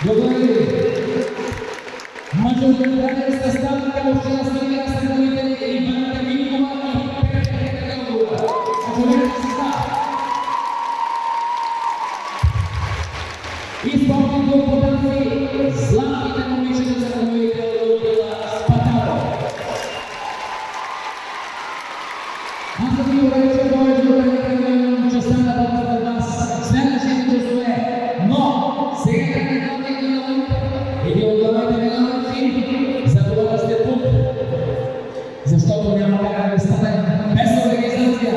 Благодарю. Мажоритарный состав, кого вчера сыграли Ивана Миникова и Петра Калуга. Мажоритарный состав. Исполнитель потенции Златки Томовича Церковного Спартако. Наследник урача Бойчо частана да нас следващите часове, но сега един от главните виновници за това да сте тук, защото няма как да стане без организация.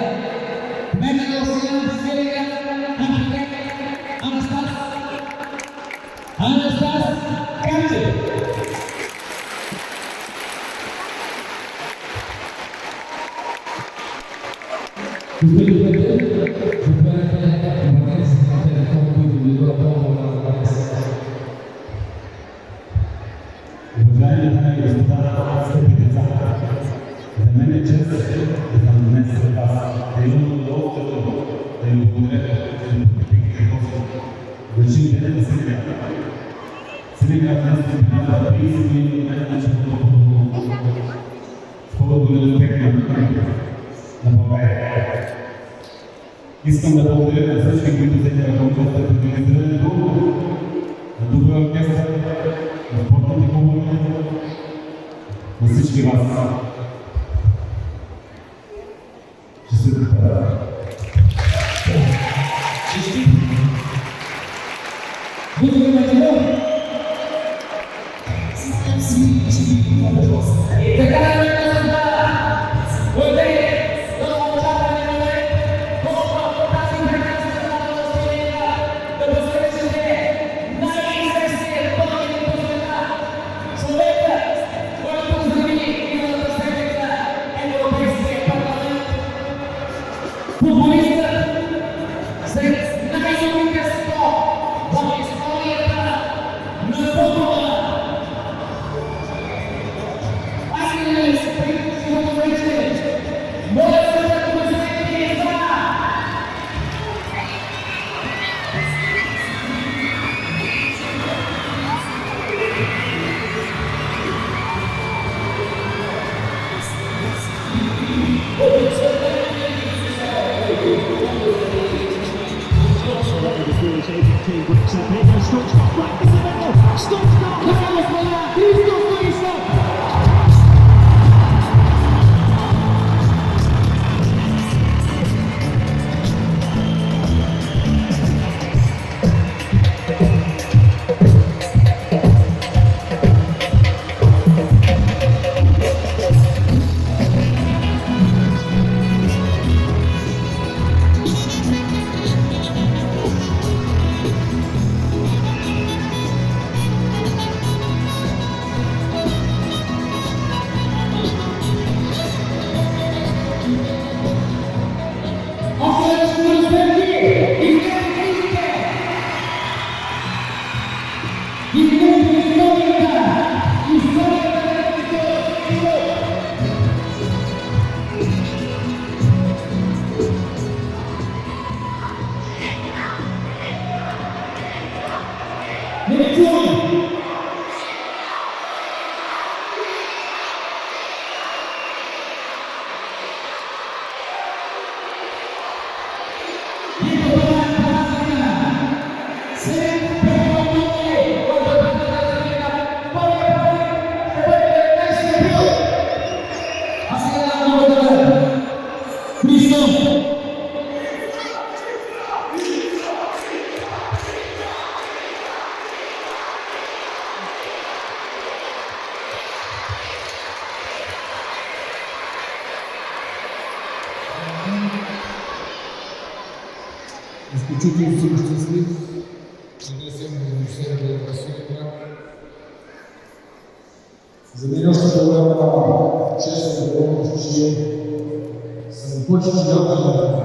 Кметът на община Свиленград, архитект Анастас Канчев. Уважаеми дами и господа, скъпи деца, за мен е чест да съм днес сред вас, да имам удоволствието да ви благодаря, че ми подкрепихте този значим ден на Свиленград. Свиленград днес се отбелязва 30 години от най-значимото спортен успех на България. Искам да благодаря на всички, които взеха ръководството в организирането, на добър оркестър, на спортните клубове, на всички вас. Честит! Благодаря на тебя! И така да ме казва, благодаря! Изключително съм щастлив, че днес имам възможността да бъда в Свиленград. За мен още по-голяма чест и отговорност, че съм почти някога.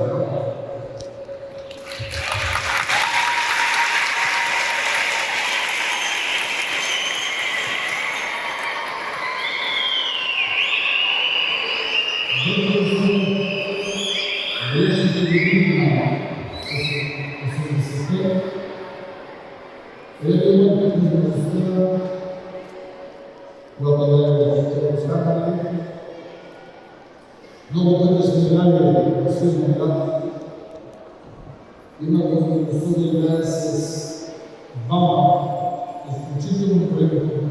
където има възможността, когато е останали, много пъти сме играли в Средния град, има възможността да играе с двама изключително проектни